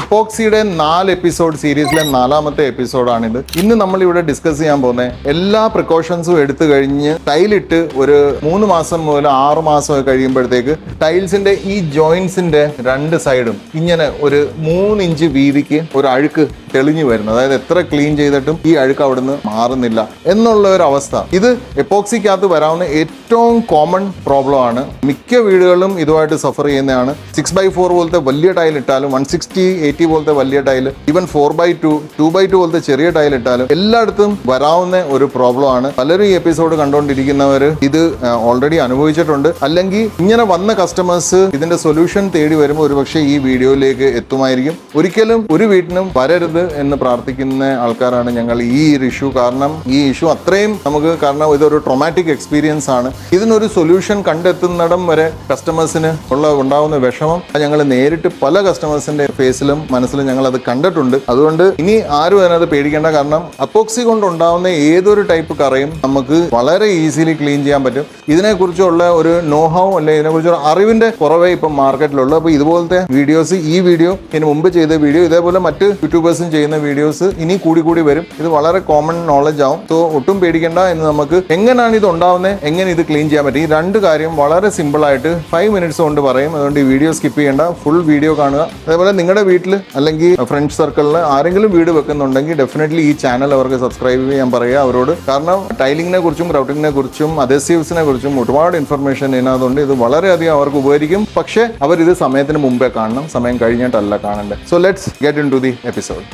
എപ്പോക്സിയുടെ 4 episode സീരീസിലെ 4ാമത്തെ എപ്പിസോഡാണിത്. ഇന്ന് നമ്മൾ ഇവിടെ ഡിസ്കസ് ചെയ്യാൻ പോകുന്നത് എല്ലാ പ്രിക്കോഷൻസും എടുത്തു കഴിഞ്ഞ് ടൈലിട്ട് ഒരു 3 മാസം മുതൽ 6 മാസം കഴിയുമ്പോഴത്തേക്ക് ടൈൽസിന്റെ ഈ ജോയിന്റ്സിന്റെ 2 സൈഡും ഇങ്ങനെ ഒരു 3 ഇഞ്ച് വീതിക്ക് ഒരു അഴുക്ക് തെളിഞ്ഞു വരുന്നു. അതായത് എത്ര ക്ലീൻ ചെയ്തിട്ടും ഈ അഴുക്ക് അവിടുന്ന് മാറുന്നില്ല എന്നുള്ള ഒരു അവസ്ഥ. ഇത് എപ്പോക്സിക്കകത്ത് വരാവുന്ന ഏറ്റവും കോമൺ പ്രോബ്ലം ആണ്. മിക്ക വീടുകളിലും ഇതുമായിട്ട് സഫർ ചെയ്യുന്നതാണ്. 6x4 പോലത്തെ വലിയ ടൈൽ ഇട്ടാലും 160-80 പോലത്തെ വലിയ ടൈൽ, ഈവൻ 4x2, 2x2 പോലത്തെ ചെറിയ ടൈൽ ഇട്ടാലും എല്ലായിടത്തും വരാവുന്ന ഒരു പ്രോബ്ലം ആണ്. പലരും ഈ എപ്പിസോഡ് കണ്ടുകൊണ്ടിരിക്കുന്നവർ ഇത് ഓൾറെഡി അനുഭവിച്ചിട്ടുണ്ട്. അല്ലെങ്കിൽ ഇങ്ങനെ വന്ന കസ്റ്റമേഴ്സ് ഇതിന്റെ സൊല്യൂഷൻ തേടി വരുമ്പോൾ ഒരുപക്ഷെ ഈ വീഡിയോയിലേക്ക് എത്തുമായിരിക്കും. ഒരിക്കലും ഒരു വീട്ടിനും വരരുത് എന്ന് പ്രാർത്ഥിക്കുന്ന ആൾക്കാരാണ് ഞങ്ങൾ ഈ ഇഷ്യൂ. കാരണം ഈ ഇഷ്യൂ അത്രയും കാരണം ഇതൊരു ട്രോമാറ്റിക് എക്സ്പീരിയൻസ് ആണ്. ഇതിനൊരു സൊല്യൂഷൻ കണ്ടെത്തുന്നിടം വരെ കസ്റ്റമേഴ്സിന് ഉണ്ടാവുന്ന വിഷമം ഞങ്ങൾ നേരിട്ട് പല കസ്റ്റമേഴ്സിന്റെ ഫേസിലും മനസ്സിലും ഞങ്ങൾ അത് കണ്ടിട്ടുണ്ട്. അതുകൊണ്ട് ഇനി ആരും അതിനകത്ത് പേടിക്കേണ്ട. കാരണം അപ്പോക്സി കൊണ്ടുണ്ടാവുന്ന ഏതൊരു ടൈപ്പ് കറയും നമുക്ക് വളരെ ഈസിലി ക്ലീൻ ചെയ്യാൻ പറ്റും. ഇതിനെക്കുറിച്ചുള്ള ഒരു നോഹൗ അല്ലെങ്കിൽ ഇതിനെക്കുറിച്ചുള്ള അറിവിന്റെ കുറവേ ഇപ്പം മാർക്കറ്റിലുള്ളൂ. അപ്പോൾ ഇതുപോലത്തെ വീഡിയോസ്, ഈ വീഡിയോ ഇതിന് മുമ്പ് ചെയ്ത വീഡിയോ, ഇതേപോലെ മറ്റ് യൂട്യൂബേഴ്സും ചെയ്യുന്ന വീഡിയോസ് ഇനി കൂടി വരും. ഇത് വളരെ കോമൺ നോളജ് ആവും. സോ ഒട്ടും പേടിക്കേണ്ട. എന്ന് നമുക്ക് എങ്ങനെയാണ് ഇത് ഉണ്ടാവുന്നത്, എങ്ങനെ ഇത് ക്ലീൻ ചെയ്യാൻ പറ്റും, ഈ 2 കാര്യം വളരെ സിമ്പിൾ ആയിട്ട് 5 മിനിറ്റ്സ് കൊണ്ട് പറയും. അതുകൊണ്ട് ഈ വീഡിയോ സ്കിപ്പ് ചെയ്യേണ്ട, ഫുൾ വീഡിയോ കാണുക. അതേപോലെ നിങ്ങളുടെ വീട്ടിൽ അല്ലെങ്കിൽ ഫ്രണ്ട് സർക്കിളിൽ ആരെങ്കിലും വീട് വെക്കുന്നുണ്ടെങ്കിൽ ഡെഫിനറ്റ്ലി ഈ ചാനൽ അവർക്ക് സബ്സ്ക്രൈബ് ചെയ്യാൻ പറയുക അവരോട്. കാരണം ടൈലിങ്ങിനെ കുറിച്ചും ഗ്രൗട്ടിങ്ങിനെ കുറിച്ചും അഡ്ഹസീവ്സിനെ കുറിച്ചും ഒരുപാട് ഇൻഫർമേഷൻ ഇതിനകത്തുണ്ട്. ഇത് വളരെയധികം അവർക്ക് ഉപകരിക്കും. പക്ഷേ അവർ ഇത് സമയത്തിന് മുമ്പേ കാണണം, സമയം കഴിഞ്ഞിട്ടല്ല കാണേണ്ടത്. So let's get into the episode.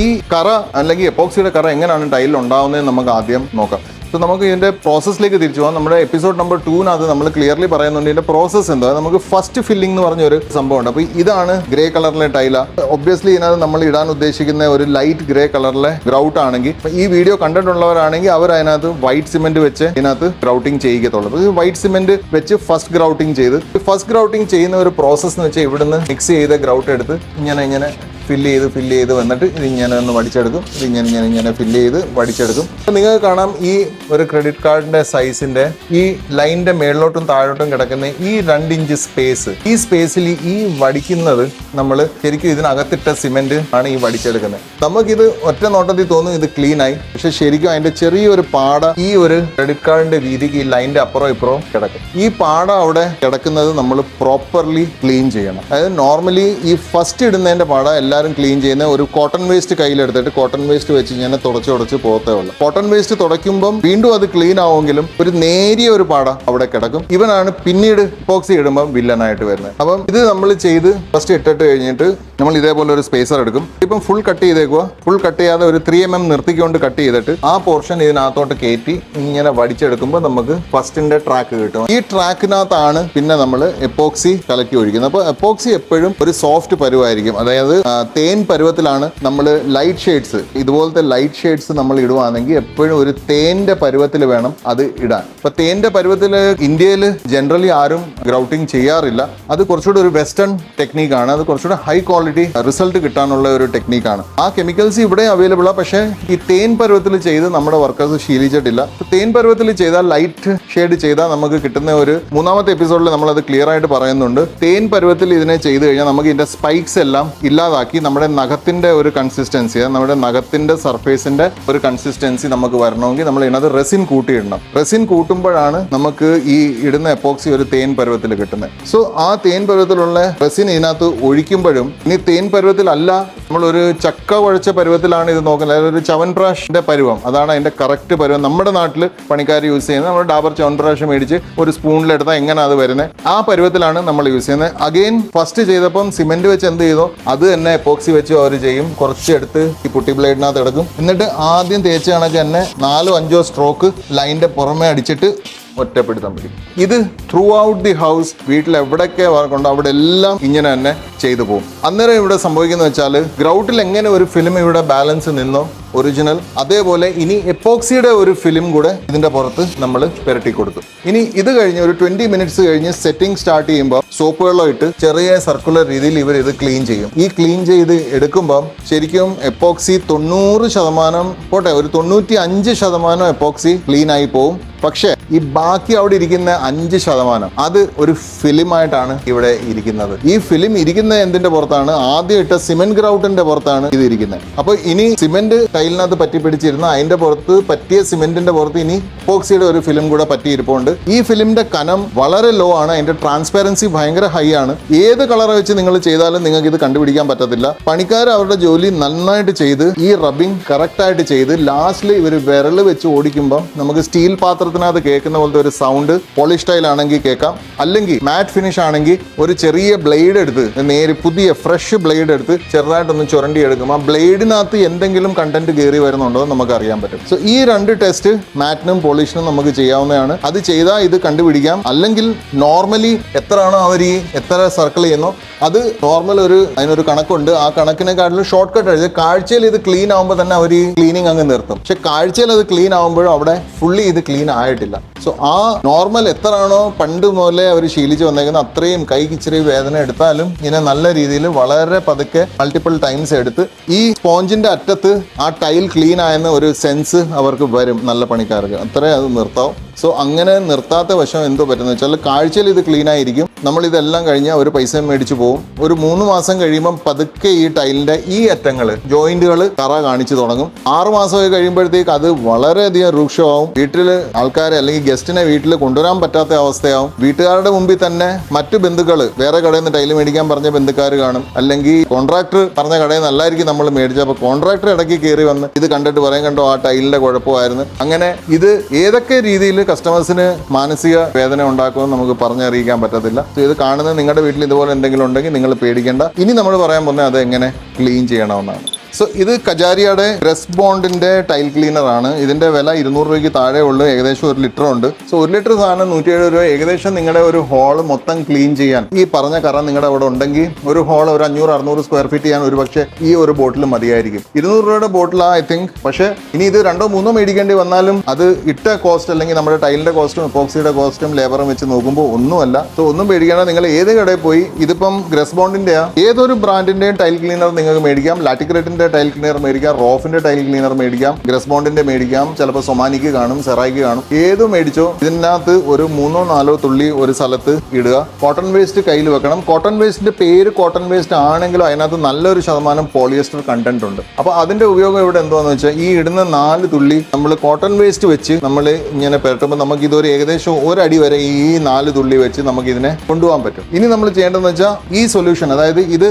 ഈ കറ അല്ലെങ്കിൽ എപ്പോക്സിയുടെ കറ എങ്ങനെയാണ് ടൈലിൽ ഉണ്ടാവുന്നത് നമുക്ക് ആദ്യം നോക്കാം. സോ നമുക്ക് ഇതിന്റെ പ്രോസസ്സിലേക്ക് തിരിച്ചു പോകാം. നമ്മുടെ എപ്പിസോഡ് നമ്പർ 2 നമ്മൾ ക്ലിയർലി പറയുന്നുണ്ട് ഇതിന്റെ പ്രോസസ്സ് എന്താ. നമുക്ക് ഫസ്റ്റ് ഫില്ലിംഗ് എന്ന് പറഞ്ഞൊരു സംഭവമുണ്ട്. അപ്പോൾ ഇതാണ് ഗ്രേ കളറിലെ ടൈല. ഒബ്വിയസ്ലി ഇതിനകത്ത് നമ്മൾ ഇടാൻ ഉദ്ദേശിക്കുന്ന ഒരു ലൈറ്റ് ഗ്രേ കളറിലെ ഗ്രൗട്ട് ആണെങ്കിൽ, ഈ വീഡിയോ കണ്ടിട്ടുള്ളവരാണെങ്കിൽ അവർ അതിനകത്ത് വൈറ്റ് സിമെന്റ് വെച്ച് ഇതിനകത്ത് ഗ്രൗട്ടിങ് ചെയ്യിക്കത്തുള്ളൂ. അപ്പോൾ വൈറ്റ് സിമെന്റ് വെച്ച് ഫസ്റ്റ് ഗ്രൗട്ടിങ് ചെയ്ത്, ഫസ്റ്റ് ഗ്രൗട്ടിങ് ചെയ്യുന്ന ഒരു പ്രോസസ്സ് എന്ന് വെച്ചാൽ ഇവിടുന്ന് മിക്സ് ചെയ്ത ഗ്രൗട്ട് എടുത്ത് ഇങ്ങനെ ഫില്ല് ചെയ്ത് വന്നിട്ട് ഇതിങ്ങനെ ഒന്ന് വടിച്ചെടുക്കും. ഇതിങ്ങനെ ഫില്ല് ചെയ്ത് വടിച്ചെടുക്കും. അപ്പോൾ നിങ്ങൾക്ക് കാണാം ഈ ഒരു ക്രെഡിറ്റ് കാർഡിന്റെ സൈസിന്റെ ഈ ലൈനിന്റെ മേളിലോട്ടും താഴോട്ടും കിടക്കുന്ന ഈ 2 ഇഞ്ച് സ്പേസ്, ഈ സ്പേസിൽ ഈ വടിക്കുന്നത് നമ്മൾ ശരിക്കും ഇതിനകത്തിട്ട സിമെന്റ് ആണ് ഈ വടിച്ചെടുക്കുന്നത്. നമുക്കിത് ഒറ്റ നോട്ടത്തിൽ തോന്നും ഇത് ക്ലീൻ ആയി. പക്ഷെ ശരിക്കും അതിന്റെ ചെറിയൊരു പാട ഈ ഒരു ക്രെഡിറ്റ് കാർഡിന്റെ വീതിക്ക് ഈ ലൈനിന്റെ അപ്പുറവും ഇപ്പുറവും കിടക്കും. ഈ പാട അവിടെ കിടക്കുന്നത് നമ്മൾ പ്രോപ്പർലി ക്ലീൻ ചെയ്യണം. അതായത് നോർമലി ഈ ഫസ്റ്റ് ഇടുന്നതിന്റെ പാട എല്ലാവരും ക്ലീൻ ചെയ്യുന്ന ഒരു കോട്ടൺ വേസ്റ്റ് കയ്യിലെടുത്തിട്ട് കോട്ടൺ വേസ്റ്റ് വെച്ച് ഇങ്ങനെ തുടച്ച് പോകത്തേ ഉള്ളൂ. കോട്ടൺ വേസ്റ്റ് തുടയ്ക്കുമ്പം വീണ്ടും അത് ക്ലീൻ ആവുമെങ്കിലും ഒരു നേരിയ ഒരു പാട അവിടെ കിടക്കും. ഇവനാണ് പിന്നീട് എപ്പോക്സി ഇടുമ്പോൾ വില്ലനായിട്ട് വരുന്നത്. അപ്പം ഇത് നമ്മൾ ചെയ്ത് ഫസ്റ്റ് ഇട്ടിട്ട് കഴിഞ്ഞിട്ട് നമ്മൾ ഇതേപോലെ ഒരു സ്പേസർ എടുക്കും. ഇപ്പം ഫുൾ കട്ട് ചെയ്തേക്കുക. ഫുൾ കട്ട് ചെയ്യാതെ ഒരു 3 mm നിർത്തിക്കൊണ്ട് കട്ട് ചെയ്തിട്ട് ആ പോർഷൻ ഇതിനകത്തോട്ട് കയറ്റി ഇങ്ങനെ വടിച്ചെടുക്കുമ്പോൾ നമുക്ക് ഫസ്റ്റിന്റെ ട്രാക്ക് കിട്ടും. ഈ ട്രാക്കിനകത്താണ് പിന്നെ നമ്മൾ എപ്പോക്സി കലക്കി ഒഴിക്കുന്നത്. അപ്പോൾ എപ്പോക്സി എപ്പോഴും ഒരു സോഫ്റ്റ് പരുവായിരിക്കും. അതായത് തേൻ പരുവത്തിലാണ് നമ്മൾ ലൈറ്റ് ഷെയ്ഡ്സ്, ഇതുപോലത്തെ ലൈറ്റ് ഷെയ്ഡ്സ് നമ്മൾ ഇടുവാണെങ്കിൽ എപ്പോഴും ഒരു തേന്റെ പരുവത്തിൽ വേണം അത് ഇടാൻ. അപ്പൊ തേന്റെ പരുവത്തിൽ ഇന്ത്യയിൽ ജനറലി ആരും ഗ്രൗട്ടിങ് ചെയ്യാറില്ല. അത് കുറച്ചുകൂടി ഒരു വെസ്റ്റേൺ ടെക്നീക്കാണ്. അത് കുറച്ചുകൂടി ഹൈ ക്വാളിറ്റി റിസൾട്ട് കിട്ടാനുള്ള ഒരു ടെക്നീക്കാണ്. ആ കെമിക്കൽസ് ഇവിടെ അവൈലബിൾ ആണ്. പക്ഷേ ഈ തേൻ പരുവത്തിൽ ചെയ്ത് നമ്മുടെ വർക്കേഴ്സ് ശീലിച്ചിട്ടില്ല. തേൻ പരുവത്തിൽ ചെയ്താൽ, ലൈറ്റ് ഷെയ്ഡ് ചെയ്താൽ നമുക്ക് കിട്ടുന്ന ഒരു 3ാമത്തെ എപ്പിസോഡിൽ നമ്മളത് ക്ലിയർ ആയിട്ട് പറയുന്നുണ്ട്. തേൻ പരുവത്തിൽ ഇതിനെ ചെയ്ത് കഴിഞ്ഞാൽ നമുക്ക് ഇതിന്റെ സ്പൈക്സ് എല്ലാം ഇല്ലാതാക്കി നമ്മുടെ നഖത്തിന്റെ ഒരു കൺസിസ്റ്റൻസി, നമ്മുടെ നഖത്തിന്റെ സർഫേസിന്റെ ഒരു കൺസിസ്റ്റൻസി നമുക്ക് വരണമെങ്കിൽ നമ്മൾ ഇതിനകത്ത് റെസിൻ കൂട്ടിയിടണം. റെസിൻ കൂട്ടുമ്പോഴാണ് നമുക്ക് ഈ ഇടുന്ന എപ്പോക്സി ഒരു തേൻ പരുവത്തിൽ കിട്ടുന്നത്. സോ ആ തേൻ പരുവത്തിലുള്ള റെസിൻ ഇതിനകത്ത് ഒഴിക്കുമ്പോഴും, ഇനി തേൻ പരുവത്തിലല്ല നമ്മളൊരു ചക്ക കുഴച്ച പരുവത്തിലാണ് ഇത് നോക്കുന്നത്, അതായത് ഒരു ചവൻപ്രാഷിന്റെ പരുവം, അതാണ് അതിന്റെ കറക്റ്റ് പരുവം. നമ്മുടെ നാട്ടിൽ പണിക്കാർ യൂസ് ചെയ്യുന്നത് നമ്മൾ ഡാബർ ചവൻപ്രാഷ് മേടിച്ച് ഒരു സ്പൂണിലെടുത്താൽ എങ്ങനെ അത് വരുന്നത്, ആ പരുവത്തിലാണ് നമ്മൾ യൂസ് ചെയ്യുന്നത്. അഗെയിൻ ഫസ്റ്റ് ചെയ്തപ്പം സിമെന്റ് വെച്ച് എന്ത് ചെയ്തോ അത് തന്നെ എപ്പോക്സി വെച്ച് അവർ ചെയ്യും. കുറച്ചെടുത്ത് ഈ പുട്ടി ബ്ലേഡിനകത്ത് എടുക്കും. എന്നിട്ട് ആദ്യം തേച്ച കണക്ക് തന്നെ 4-5 സ്ട്രോക്ക് ലൈനിന്റെ പുറമെ അടിച്ചിട്ട് ഒറ്റപ്പെടുത്താൻ പറ്റും. ഇത് ത്രൂ ഔട്ട് ദി ഹൗസ്, വീട്ടിൽ എവിടെയൊക്കെ വർക്കുണ്ടോ അവിടെ എല്ലാം ഇങ്ങനെ തന്നെ ചെയ്തു പോകും. അന്നേരം ഇവിടെ സംഭവിക്കുന്നത് വെച്ചാൽ ഗ്രൗട്ടിൽ എങ്ങനെ ഒരു ഫിലിം ഇവിടെ ബാലൻസ് നിന്നോ ഒറിജിനൽ, അതേപോലെ ഇനി എപ്പോക്സിയുടെ ഒരു ഫിലിം കൂടെ ഇതിന്റെ പുറത്ത് നമ്മൾ പുരട്ടി കൊടുത്തു. ഇനി ഇത് കഴിഞ്ഞ് ഒരു 20 മിനിറ്റ്സ് കഴിഞ്ഞ് സെറ്റിംഗ് സ്റ്റാർട്ട് ചെയ്യുമ്പോൾ സോപ്പ് വെള്ളം ഇട്ട് ചെറിയ സർക്കുലർ രീതിയിൽ ഇവർ ഇത് ക്ലീൻ ചെയ്യും. ഈ ക്ലീൻ ചെയ്ത് എടുക്കുമ്പം ശരിക്കും എപ്പോക്സി 90% പോട്ടെ, ഒരു 95% എപ്പോക്സി ക്ലീൻ ആയി പോവും. പക്ഷേ ഈ ബാക്കി അവിടെ ഇരിക്കുന്ന 5% അത് ഒരു ഫിലിമായിട്ടാണ് ഇവിടെ ഇരിക്കുന്നത്. ഈ ഫിലിം ഇരിക്കുന്ന എന്തിന്റെ പുറത്താണ്? ആദ്യം ഇട്ട സിമെന്റ് ഗ്രൗട്ടിന്റെ പുറത്താണ് ഇത് ഇരിക്കുന്നത്. അപ്പൊ ഇനി സിമെന്റ് ടൈലിനകത്ത് പറ്റി പിടിച്ചിരുന്ന അതിന്റെ പുറത്ത് പറ്റിയ സിമെന്റിന്റെ പുറത്ത് ഇനി എപ്പോക്സിയുടെ ഒരു ഫിലിം കൂടെ പറ്റിയിരിപ്പുണ്ട്. ഈ ഫിലിമിന്റെ കനം വളരെ ലോ ആണ്, അതിന്റെ ട്രാൻസ്പെറൻസി ഭയങ്കര ഹൈ ആണ്. ഏത് കളർ വെച്ച് നിങ്ങൾ ചെയ്താലും നിങ്ങൾക്ക് ഇത് കണ്ടുപിടിക്കാൻ പറ്റത്തില്ല. പണിക്കാർ അവരുടെ ജോലി നന്നായിട്ട് ചെയ്ത് ഈ റബ്ബിംഗ് കറക്റ്റ് ആയിട്ട് ചെയ്ത് ലാസ്റ്റിൽ ഇവർ വിരൽ വെച്ച് ഓടിക്കുമ്പോൾ നമുക്ക് സ്റ്റീൽ പാത്രത്തിനകത്ത് കേൾക്കുന്ന പോലത്തെ ഒരു സൗണ്ട് പോളിഷ് ടൈൽ ആണെങ്കിൽ കേൾക്കാം. അല്ലെങ്കിൽ മാറ്റ് ഫിനിഷ് ആണെങ്കിൽ ഒരു ചെറിയ ബ്ലേഡ് എടുത്ത് നേരെ പുതിയ ഫ്രഷ് ബ്ലേഡ് എടുത്ത് ചെറുതായിട്ടൊന്ന് ചുരണ്ടി എടുക്കും. ആ ബ്ലേഡിനകത്ത് എന്തെങ്കിലും കണ്ടന്റ് കയറി വരുന്നുണ്ടോ എന്ന് നമുക്ക് അറിയാൻ പറ്റും. സോ ഈ 2 ടെസ്റ്റ് മാറ്റിനും പോളിഷിനും നമുക്ക് ചെയ്യാവുന്നതാണ്. അത് ചെയ്താൽ ഇത് കണ്ടുപിടിക്കാം. അല്ലെങ്കിൽ നോർമലി എത്രയാണോ അവർ ഈ എത്ര സർക്കിൾ ചെയ്യുന്നോ അത് നോർമൽ അതിനൊരു കണക്കുണ്ട്. ആ കണക്കിനെക്കാട്ടിലും ഷോർട്ട് കട്ട് അടിച്ച് കാഴ്ചയിൽ ഇത് ക്ലീൻ ആകുമ്പോൾ തന്നെ അവർ ഈ ക്ലീനിങ് അങ്ങ് നിർത്തും. പക്ഷെ കാഴ്ചയിൽ അത് ക്ലീൻ ആകുമ്പോഴും അവിടെ ഫുള്ളി ഇത് ക്ലീൻ ആയിട്ടില്ല. സോ ആ നോർമൽ എത്രയാണോ പണ്ട് മുതലേ അവർ ശീലിച്ച് വന്നേക്കുന്നത് അത്രയും കൈക്ക് ഇച്ചിരി വേദന എടുത്താലും ഇതിനെ നല്ല രീതിയിൽ വളരെ പതുക്കെ മൾട്ടിപ്പിൾ ടൈംസ് എടുത്ത് ഈ സ്പോഞ്ചിന്റെ അറ്റത്ത് ആ ടൈൽ ക്ലീൻ ആയെന്ന ഒരു സെൻസ് അവർക്ക് വരും നല്ല പണിക്കാർക്ക്. അത്രേ അത് നിർത്താവും. സോ അങ്ങനെ നിർത്താത്ത വശം എന്തോ പറ്റുന്നത് വെച്ചാൽ കാഴ്ചയിൽ ഇത് ക്ലീൻ ആയിരിക്കും. നമ്മൾ ഇതെല്ലാം കഴിഞ്ഞാൽ ഒരു പൈസ മേടിച്ചു പോകും. ഒരു 3 മാസം കഴിയുമ്പം പതുക്കെ ഈ ടൈലിന്റെ ഈ അറ്റങ്ങൾ ജോയിന്റുകൾ കറ കാണിച്ചു തുടങ്ങും. 6 മാസമൊക്കെ കഴിയുമ്പോഴത്തേക്ക് അത് വളരെയധികം രൂക്ഷമാവും. വീട്ടിൽ ആൾക്കാരെ അല്ലെങ്കിൽ ഗസ്റ്റിനെ വീട്ടിൽ കൊണ്ടുവരാൻ പറ്റാത്ത അവസ്ഥയാവും. വീട്ടുകാരുടെ മുമ്പിൽ തന്നെ മറ്റു ബന്ധുക്കൾ വേറെ കടയിൽ നിന്ന് ടൈല് മേടിക്കാൻ പറഞ്ഞ ബന്ധുക്കാർ കാണും. അല്ലെങ്കിൽ കോൺട്രാക്ടർ പറഞ്ഞ കടയിൽ നല്ലായിരിക്കും നമ്മൾ മേടിച്ചത്. അപ്പോൾ കോൺട്രാക്ടർ ഇടയ്ക്ക് കയറി വന്ന് ഇത് കണ്ടിട്ട് പറയാൻ കണ്ടോ ആ ടൈലിന്റെ കുഴപ്പമായിരുന്നു. അങ്ങനെ ഇത് ഏതൊക്കെ രീതിയിൽ കസ്റ്റമേഴ്സിന് മാനസിക വേദന ഉണ്ടാക്കുമെന്ന് നമുക്ക് പറഞ്ഞറിയിക്കാൻ പറ്റത്തില്ല. ഇത് കാണുന്നത് നിങ്ങളുടെ വീട്ടിൽ ഇതുപോലെ എന്തെങ്കിലും ഉണ്ടെങ്കിൽ നിങ്ങൾ പേടിക്കേണ്ട. ഇനി നമ്മൾ പറയാൻ പോകുന്നത് അത് എങ്ങനെ ക്ലീൻ ചെയ്യണമെന്നാണ്. സോ ഇത് കജാരിയുടെ ഗ്രസ് ബോണ്ടിന്റെ ടൈൽ ക്ലീനർ ആണ്. ഇതിന്റെ വില 200 രൂപയ്ക്ക് താഴെ ഉള്ളു. ഏകദേശം 1 ലിറ്റർ ഉണ്ട്. സോ 1 ലിറ്റർ സാധനം 170 രൂപ. ഏകദേശം നിങ്ങളുടെ ഒരു ഹോൾ മൊത്തം ക്ലീൻ ചെയ്യാൻ ഈ പറഞ്ഞ കറ നിങ്ങളുടെ അവിടെ ഉണ്ടെങ്കിൽ ഒരു ഹോൾ ഒരു 500-600 സ്ക്വയർ ഫീറ്റ് ചെയ്യാൻ ഒരു പക്ഷേ ഈ ഒരു ബോട്ടിൽ മതിയായിരിക്കും. 200 രൂപയുടെ ബോട്ടിലാ ഐ തിങ്ക്. പക്ഷേ ഇനി ഇത് 2-3 മേടിക്കേണ്ടി വന്നാലും അത് ഇട്ട കോസ്റ്റ് അല്ലെങ്കിൽ നമ്മുടെ ടൈലിന്റെ കോസ്റ്റും എപ്പോക്സിയുടെ കോസ്റ്റും ലേബറും വെച്ച് നോക്കുമ്പോൾ ഒന്നുമല്ല. സോ ഒന്നും പേടിക്കേണ്ട. നിങ്ങൾ ഏത് കടയിൽ പോയി ഇതിപ്പം ഗ്രസ് ബോണ്ടിന്റെ ഏതൊരു ബ്രാൻഡിന്റെയും ടൈൽ ക്ലീനർ നിങ്ങൾക്ക് മേടിക്കാം. ലാറ്റിക്രേറ്റിന്റെ ടൈൽ ക്ലീനർ മേടിക്കാം, റോഫിന്റെ ടൈൽ ക്ലീനർ മേടിക്കാം, ഗ്രസ് ബോണ്ടിന്റെ മേടിക്കാം, ചിലപ്പോൾ സൊമാനിക്ക് കാണും, സെറായിക്ക് കാണും. ഏത് മേടിച്ചോ ഇതിനകത്ത് ഒരു 3-4 തുള്ളി ഒരു സ്ഥലത്ത് ഇടുക. കോട്ടൺ വേസ്റ്റ് കയ്യിൽ വെക്കണം. കോട്ടൺ വേസ്റ്റിന്റെ പേര് കോട്ടൺ വേസ്റ്റ് ആണെങ്കിലും അതിനകത്ത് നല്ലൊരു ശതമാനം പോളിയസ്റ്റർ കണ്ടന്റ് ഉണ്ട്. അപ്പൊ അതിന്റെ ഉപയോഗം ഇവിടെ എന്താന്ന് വെച്ചാൽ ഈ ഇടുന്ന 4 തുള്ളി നമ്മൾ കോട്ടൺ വേസ്റ്റ് വെച്ച് നമ്മൾ ഇങ്ങനെ പുരട്ടുമ്പോൾ നമുക്ക് ഇതൊരു ഏകദേശം 1 അടി വരെ ഈ 4 തുള്ളി വെച്ച് നമുക്ക് ഇതിനെ കൊണ്ടുപോകാൻ പറ്റും. ഇനി നമ്മൾ ചെയ്യേണ്ടതെന്ന് വെച്ചാൽ ഈ സൊല്യൂഷൻ, അതായത് ഇത്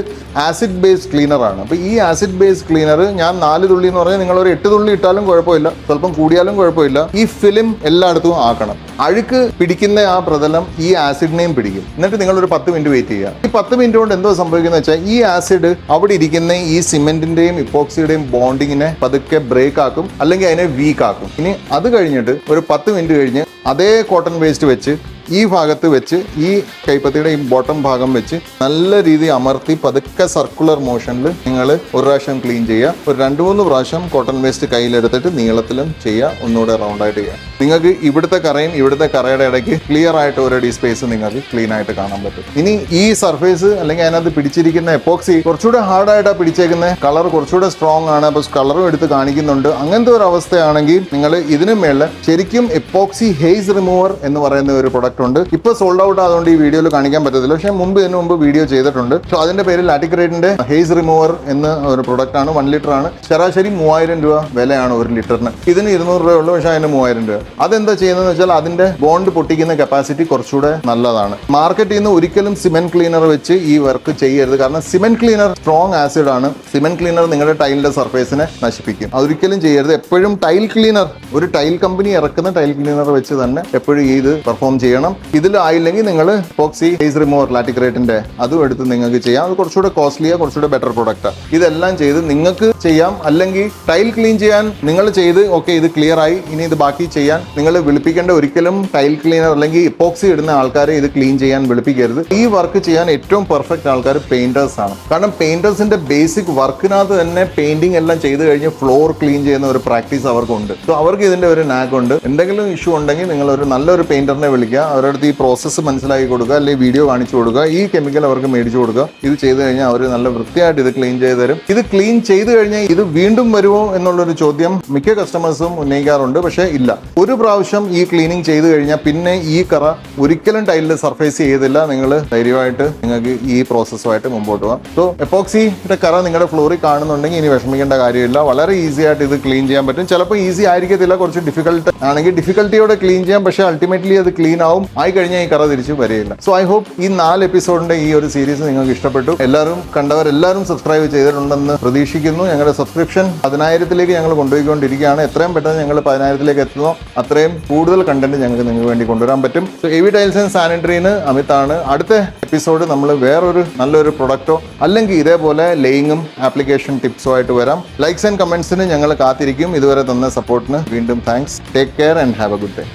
ആസിഡ് ബേസ്ഡ് ക്ലീനർ ആണ്. അപ്പൊ ഈ ആസിഡ് ബേസ്ഡ് ക്ലീനർ ഞാൻ 4 തുള്ളി എന്ന് പറഞ്ഞാൽ നിങ്ങൾ ഒരു 8 തുള്ളി ഇട്ടാലും കുഴപ്പമില്ല, സ്വല്പം കൂടിയാലും കുഴപ്പമില്ല. ഈ ഫിലിം എല്ലായിടത്തും ആക്കണം. അഴുക്ക് പിടിക്കുന്ന ആ പ്രതലം ഈ ആസിഡിനെയും പിടിക്കും. എന്നിട്ട് നിങ്ങൾ ഒരു 10 മിനിറ്റ് വെയിറ്റ് ചെയ്യുക. ഈ 10 മിനിറ്റ് കൊണ്ട് എന്തോ സംഭവിക്കുന്നത് വെച്ചാൽ ഈ ആസിഡ് അവിടെ ഇരിക്കുന്ന ഈ സിമെന്റിന്റെയും ഇപ്പോക്സിയുടെയും ബോണ്ടിങ്ങിനെ പതുക്കെ ബ്രേക്ക് ആക്കും, അല്ലെങ്കിൽ അതിനെ വീക്ക് ആക്കും. ഇനി അത് കഴിഞ്ഞിട്ട് ഒരു 10 മിനിറ്റ് കഴിഞ്ഞ് അതേ കോട്ടൺ വേസ്റ്റ് വെച്ച് ഈ ഭാഗത്ത് വെച്ച് ഈ കൈപ്പത്തിയുടെ ഈ ബോട്ടം ഭാഗം വെച്ച് നല്ല രീതിയിൽ അമർത്തി പതുക്കെ സർക്കുലർ മോഷനിൽ നിങ്ങൾ ഒരു പ്രാവശ്യം ക്ലീൻ ചെയ്യുക. ഒരു 2-3 പ്രാവശ്യം കോട്ടൺ വേസ്റ്റ് കയ്യിലെടുത്തിട്ട് നീളത്തിലും ചെയ്യുക, ഒന്നുകൂടെ റൗണ്ടായിട്ട് ചെയ്യുക. നിങ്ങൾക്ക് ഇവിടുത്തെ കറയും ഇവിടുത്തെ കറയുടെ ഇടയ്ക്ക് ക്ലിയർ ആയിട്ട് ഒരടി സ്പേസ് നിങ്ങൾക്ക് ക്ലീൻ ആയിട്ട് കാണാൻ പറ്റും. ഇനി ഈ സർഫേസ് അല്ലെങ്കിൽ അതിനകത്ത് പിടിച്ചിരിക്കുന്ന എപ്പോക്സി കുറച്ചുകൂടെ ഹാർഡായിട്ടാണ് പിടിച്ചേക്കുന്നത്. കളർ കുറച്ചുകൂടെ സ്ട്രോങ് ആണ്. അപ്പോൾ കളറും എടുത്ത് കാണിക്കുന്നുണ്ട്. അങ്ങനത്തെ ഒരു അവസ്ഥയാണെങ്കിൽ നിങ്ങൾ ഇതിന് മേളിൽ ശരിക്കും എപ്പോക്സി ഹെയ്സ് റിമൂവർ എന്ന് പറയുന്ന ഒരു പ്രൊഡക്റ്റ് ഉണ്ട്. ഇപ്പൊ സോൾഡ് ഔട്ട് ആയതുകൊണ്ട് ഈ വീഡിയോയിൽ കാണിക്കാൻ പറ്റത്തില്ല. പക്ഷേ ഇതിനു മുമ്പ് വീഡിയോ ചെയ്തിട്ടുണ്ട്. സോ അതിന്റെ പേര് ലാറ്റിക്രേറ്റിന്റെ ഹെയ്സ് റിമൂവർ എന്ന ഒരു പ്രൊഡക്റ്റ് ആണ്. 1 ലിറ്റർ ആണ്. ശരാശരി 3000 രൂപ വിലയാണ് 1 ലിറ്ററിന്. ഇതിന് 200 രൂപ ഉള്ളൂ, പക്ഷേ അതിന് 3000 രൂപ. അതെന്താ ചെയ്യുന്നത് വെച്ചാൽ അതിന്റെ ബോണ്ട് പൊട്ടിക്കുന്ന കപ്പാസിറ്റി കുറച്ചുകൂടെ നല്ലതാണ്. മാർക്കറ്റിൽ നിന്ന് ഒരിക്കലും സിമെന്റ് ക്ലീനർ വെച്ച് ഈ വർക്ക് ചെയ്യരുത്. കാരണം സിമെന്റ് ക്ലീനർ സ്ട്രോങ് ആസിഡ് ആണ്. സിമെന്റ് ക്ലീനർ നിങ്ങളുടെ ടൈലിന്റെ സർഫേസിനെ നശിപ്പിക്കും. അതൊരിക്കലും ചെയ്യരുത്. എപ്പോഴും ടൈൽ ക്ലീനർ, ഒരു ടൈൽ കമ്പനി ഇറക്കുന്ന ടൈൽ ക്ലീനർ വെച്ച് തന്നെ എപ്പോഴും ഇത് പെർഫോം ചെയ്യണം. ഇതിൽ ആയില്ലെങ്കിൽ നിങ്ങൾ എപ്പോക്സി ഹെയ്സ് റിമൂവർ ലാറ്റിക്രേറ്റിന്റെ അതും എടുത്ത് നിങ്ങൾക്ക് ചെയ്യാം. അത് കുറച്ചുകൂടെ കോസ്റ്റ്ലിയാണ്, കുറച്ചുകൂടെ ബെറ്റർ പ്രൊഡക്റ്റാണ്. ഇതെല്ലാം ചെയ്ത് നിങ്ങൾക്ക് ചെയ്യാം. അല്ലെങ്കിൽ ടൈൽ ക്ലീൻ ചെയ്യാൻ നിങ്ങൾ ചെയ്ത് ഓക്കെ ഇത് ക്ലിയർ ആയി, ഇനി ഇത് ബാക്കി ചെയ്യാൻ നിങ്ങൾ വിളിപ്പിക്കേണ്ട. ഒരിക്കലും ടൈൽ ക്ലീനർ അല്ലെങ്കിൽ എപ്പോക്സി ഇടുന്ന ആൾക്കാരെ ഇത് ക്ലീൻ ചെയ്യാൻ വിളിപ്പിക്കരുത്. ഈ വർക്ക് ചെയ്യാൻ ഏറ്റവും പെർഫെക്റ്റ് ആൾക്കാർ പെയിന്റേഴ്സ് ആണ്. കാരണം പെയിന്റേഴ്സിന്റെ ബേസിക് വർക്കിനകത്ത് തന്നെ പെയിന്റിംഗ് എല്ലാം ചെയ്ത് കഴിഞ്ഞ് ഫ്ലോർ ക്ലീൻ ചെയ്യുന്ന ഒരു പ്രാക്ടീസ് അവർക്കുണ്ട്. സോ അവർക്ക് ഇതിന്റെ ഒരു നാക്ക് ഉണ്ട്. എന്തെങ്കിലും ഇഷ്യൂ ഉണ്ടെങ്കിൽ നിങ്ങൾ ഒരു നല്ലൊരു പെയിന്ററിനെ വിളിക്കുക. അവരുടെ അടുത്ത് ഈ പ്രോസസ്സ് മനസ്സിലാക്കി കൊടുക്കുക, അല്ലെങ്കിൽ വീഡിയോ കാണിച്ചു കൊടുക്കുക, ഈ കെമിക്കൽ അവർക്ക് മേടിച്ചു കൊടുക്കുക. ഇത് ചെയ്ത് കഴിഞ്ഞാൽ അവർ നല്ല വൃത്തിയായിട്ട് ഇത് ക്ലീൻ ചെയ്ത് തരും. ഇത് ക്ലീൻ ചെയ്ത് കഴിഞ്ഞാൽ ഇത് വീണ്ടും വരുമോ എന്നുള്ളൊരു ചോദ്യം മിക്ക കസ്റ്റമേഴ്സും ഉന്നയിക്കാറുണ്ട്. പക്ഷേ ഇല്ല, ഒരു പ്രാവശ്യം ഈ ക്ലീനിങ് ചെയ്ത് കഴിഞ്ഞാൽ പിന്നെ ഈ കറ ഒരിക്കലും ടൈലിൽ സർഫേസ് ചെയ്തില്ല. നിങ്ങൾ ധൈര്യമായിട്ട് നിങ്ങൾക്ക് ഈ പ്രോസസ്സുമായിട്ട് മുമ്പോട്ട് പോകാം. സോ എപ്പോക്സിയുടെ കറ നിങ്ങളുടെ ഫ്ലോറിൽ കാണുന്നുണ്ടെങ്കിൽ ഇനി വിഷമിക്കേണ്ട കാര്യമില്ല. വളരെ ഈസി ആയിട്ട് ഇത് ക്ലീൻ ചെയ്യാൻ പറ്റും. ചിലപ്പോൾ ഈസി ആയിരിക്കത്തില്ല, കുറച്ച് ഡിഫിക്കൽട്ട് ആണെങ്കിൽ ഡിഫിക്കൽട്ടിയോടെ ക്ലീൻ ചെയ്യാം. പക്ഷേ അൾട്ടിമേറ്റ്ലി അത് ക്ലീൻ ആവും. ആയി കഴിഞ്ഞാൽ ഈ കറ തിരിച്ച് വരികയില്ല. സോ ഐ ഹോപ്പ് ഈ 4 എപ്പിസോഡിന്റെ ഈ ഒരു സീരീസ് നിങ്ങൾക്ക് ഇഷ്ടപ്പെട്ടു. എല്ലാവരും കണ്ടവരെല്ലാവരും സബ്സ്ക്രൈബ് ചെയ്തിട്ടുണ്ടെന്ന് പ്രതീക്ഷിക്കുന്നു. ഞങ്ങളുടെ സബ്സ്ക്രിപ്ഷൻ 10,000-ലേക്ക് ഞങ്ങൾ കൊണ്ടുപോയിക്കൊണ്ടിരിക്കുകയാണ്. എത്രയും പെട്ടെന്ന് ഞങ്ങൾ 10,000-ലേക്ക് എത്തുന്നോ അത്രയും കൂടുതൽ കണ്ടന്റ് ഞങ്ങൾക്ക് നിങ്ങൾക്ക് വേണ്ടി കൊണ്ടുവരാൻ പറ്റും. സോ എവി ടൈൽസ് ആൻഡ് സാനിറ്ററിന് അമിതാണ്. അടുത്ത എപ്പിസോഡ് നമ്മൾ വേറൊരു നല്ലൊരു പ്രൊഡക്റ്റോ അല്ലെങ്കിൽ ഇതേപോലെ ലേയിങ്ങും ആപ്ലിക്കേഷൻ ടിപ്സോ ആയിട്ട് വരാം. ലൈക്സ് ആൻഡ് കമന്റ്സിന് ഞങ്ങൾ കാത്തിരിക്കും. ഇതുവരെ തന്ന സപ്പോർട്ടിന് വീണ്ടും thanks. Take care and have A good day.